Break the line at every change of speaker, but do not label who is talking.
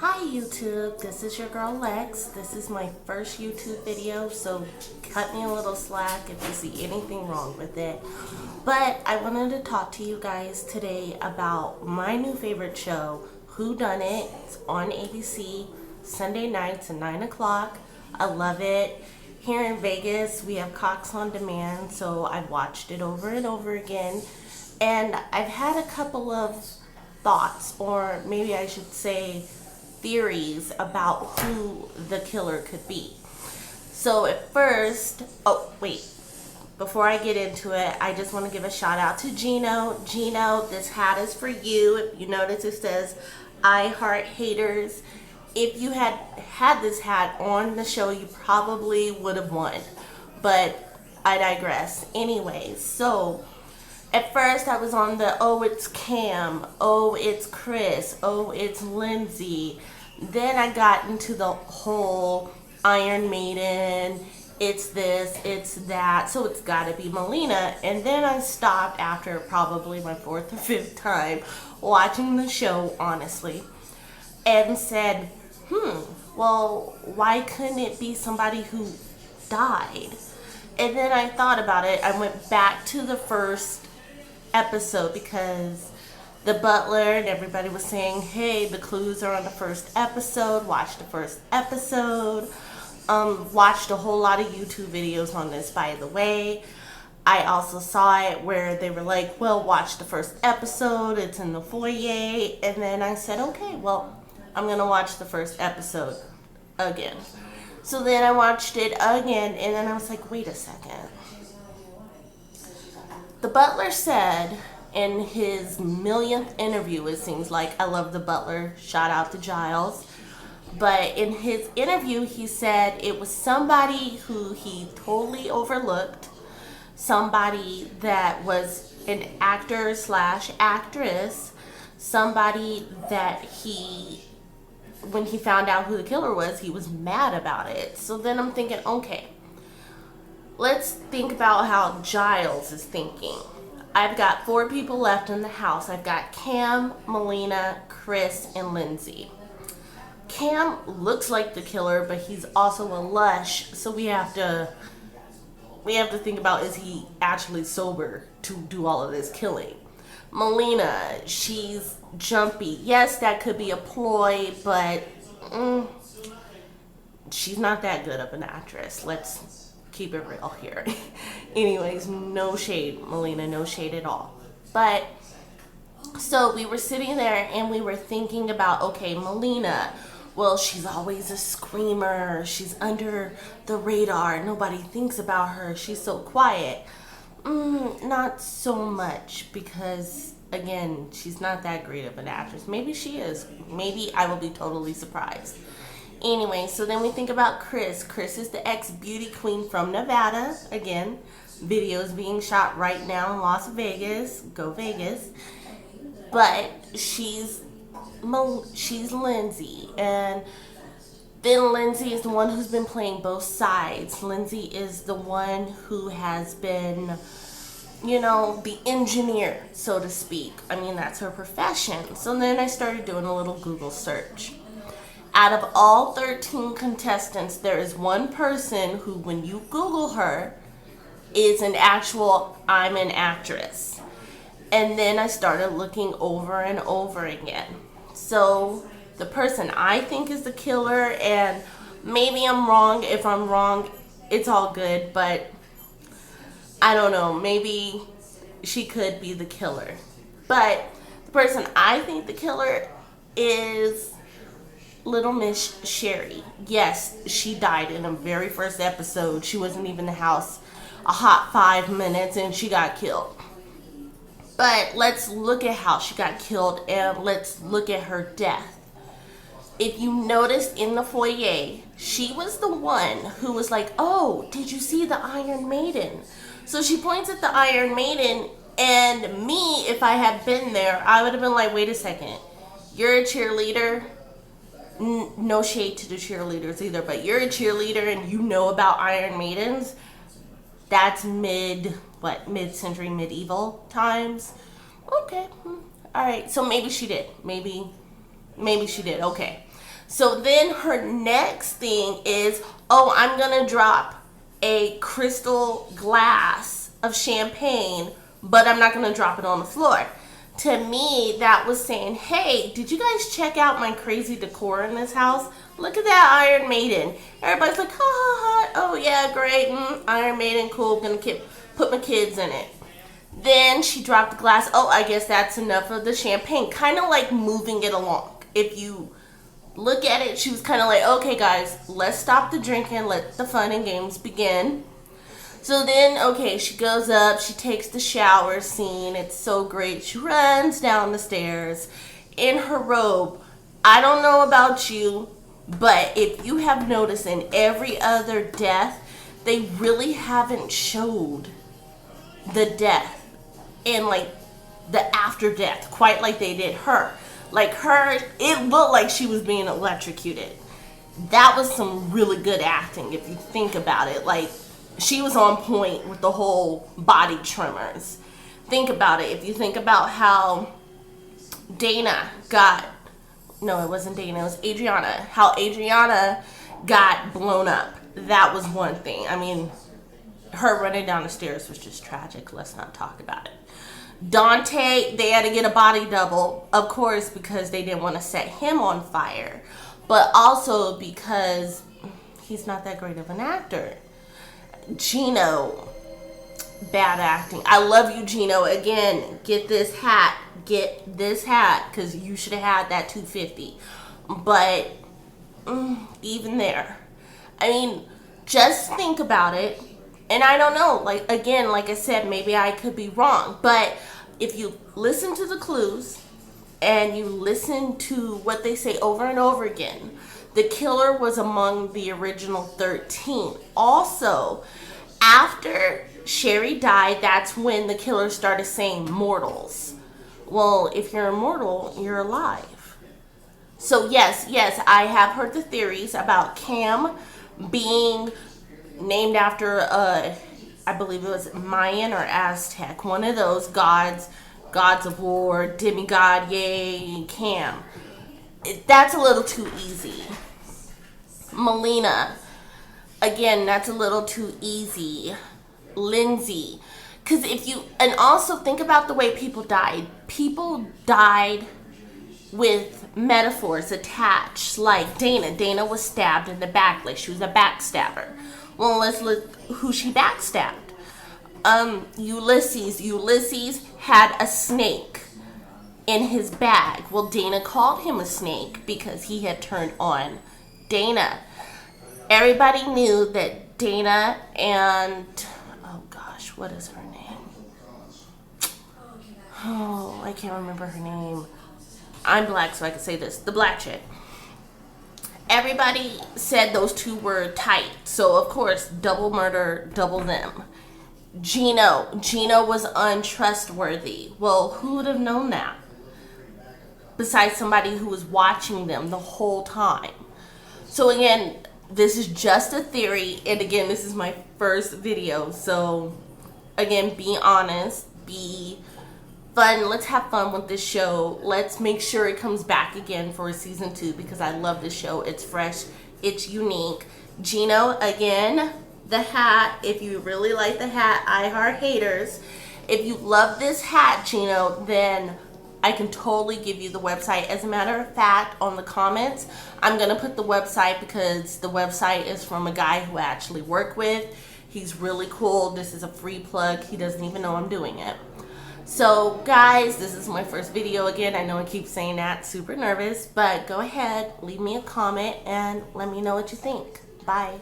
Hi YouTube, this is your girl Lex. This is my first YouTube video, so cut me a little slack if you see anything wrong with it. But I wanted to talk to you guys today about my new favorite show, Whodunnit. It's on ABC, Sunday nights at 9 o'clock. I love it. Here in Vegas, we have Cox on Demand, so I've watched it over and over again. And I've had a couple of thoughts, or maybe I should say theories about who the killer could be. So at first, before I get into it, I just want to give a shout out to Gino. Gino, this hat is for you. If you notice, it says I Heart Haters. If you had this hat on the show, you probably would have won, but I digress. Anyways, so at first I was on the, oh, it's Cam, oh, it's Chris, oh, it's Lindsay. Then I got into the whole Iron Maiden, it's this, it's that, so it's gotta be Melina. And then I stopped after probably my fourth or fifth time watching the show, honestly, and said, well, why couldn't it be somebody who died? And then I thought about it. I went back to the first episode because the butler and everybody was saying, hey, the clues are on the first episode, watch the first episode. Watched a whole lot of YouTube videos on this, by the way. I also saw it where they were like, well, watch the first episode, it's in the foyer. And then I said, okay, well, I'm gonna watch the first episode again. So then I watched it again, and then I was like, wait a second. The butler said in his millionth interview, it seems like, I love the butler, shout out to Giles, but in his interview he said it was somebody who he totally overlooked, somebody that was an actor slash actress, somebody that when he found out who the killer was, he was mad about it. So then I'm thinking, okay, let's think about how Giles is thinking. I've got 4 people left in the house. I've got Cam, Melina, Chris, and Lindsay. Cam looks like the killer, but he's also a lush, so we have to think about, is he actually sober to do all of this killing? Melina, she's jumpy. Yes, that could be a ploy, but she's not that good of an actress. Let's keep it real here. Anyways, no shade, Melina, no shade at all. But so we were sitting there and we were thinking about, okay, Melina, well, she's always a screamer. She's under the radar. Nobody thinks about her. She's so quiet. Not so much, because again, she's not that great of an actress. Maybe she is. Maybe I will be totally surprised. Anyway, so then we think about Chris. Chris is the ex-beauty queen from Nevada. Again, videos being shot right now in Las Vegas. Go Vegas. But she's Lindsay, and then Lindsay is the one who's been playing both sides. Lindsay is the one who has been, the engineer, so to speak. I mean, that's her profession. So then I started doing a little Google search. Out of all 13 contestants, there is one person who, when you Google her, is an actual, I'm an actress. And then I started looking over and over again. So the person I think is the killer, and maybe I'm wrong. If I'm wrong, it's all good, but I don't know, maybe she could be the killer. But the person I think the killer is Little Miss Sherry. Yes, she died in the very first episode. She wasn't even in the house a hot 5 minutes and she got killed. But let's look at how she got killed, and let's look at her death. If you noticed in the foyer, she was the one who was like, oh, did you see the Iron Maiden? So she points at the Iron Maiden, and me, if I had been there, I would have been like, wait a second, you're a cheerleader? No shade to the cheerleaders either, but you're a cheerleader and you know about Iron Maidens? That's mid-century, medieval times? Okay, alright, so maybe she did. Maybe she did, okay. So then her next thing is, oh, I'm going to drop a crystal glass of champagne, but I'm not going to drop it on the floor. To me, that was saying, hey, did you guys check out my crazy decor in this house? Look at that Iron Maiden. Everybody's like, ha ha ha, oh yeah, great, Iron Maiden, cool, gonna put my kids in it. Then she dropped the glass. Oh, I guess that's enough of the champagne. Kind of like moving it along. If you look at it, she was kind of like, okay guys, let's stop the drinking, let the fun and games begin. So then, okay, she goes up, she takes the shower scene. It's so great. She runs down the stairs in her robe. I don't know about you, but if you have noticed in every other death, they really haven't showed the death and like the after death quite like they did her. Like her, it looked like she was being electrocuted. That was some really good acting if you think about it. Like, she was on point with the whole body tremors. Think about it. If you think about how Dana got, no, it wasn't Dana, it was Adriana. How Adriana got blown up. That was one thing. I mean, her running down the stairs was just tragic. Let's not talk about it. Dante, they had to get a body double, of course, because they didn't want to set him on fire. But also because he's not that great of an actor. Gino, bad acting. I love you, Gino. Again, get this hat. Get this hat, because you should have had that 250. But even there, I mean, just think about it. And I don't know, like, again, like I said, maybe I could be wrong. But if you listen to the clues and you listen to what they say over and over again, the killer was among the original 13. Also, after Sherry died, that's when the killer started saying mortals. Well, if you're immortal, you're alive. So yes, I have heard the theories about Cam being named after, I believe it was Mayan or Aztec, one of those gods of war, demigod, yay, Cam. That's a little too easy. Melina, again, that's a little too easy. Lindsay, because and also think about the way people died. People died with metaphors attached, like Dana. Dana was stabbed in the back, like she was a backstabber. Well, let's look who she backstabbed. Ulysses had a snake in his bag. Well, Dana called him a snake because he had turned on Dana. Everybody knew that Dana and, oh gosh, what is her name? Oh, I can't remember her name. I'm black, so I can say this. The black chick. Everybody said those two were tight. So, of course, double murder, double them. Gino was untrustworthy. Well, who would have known that? Besides somebody who was watching them the whole time. So, again, this is just a theory. And, again, this is my first video. So, again, be honest. Be fun. Let's have fun with this show. Let's make sure it comes back again for season 2 because I love this show. It's fresh. It's unique. Gino, again, the hat. If you really like the hat, I heart haters. If you love this hat, Gino, then I can totally give you the website. As a matter of fact, on the comments, I'm going to put the website because the website is from a guy who I actually work with. He's really cool. This is a free plug. He doesn't even know I'm doing it. So, guys, this is my first video again. I know I keep saying that. Super nervous. But go ahead, leave me a comment, and let me know what you think. Bye.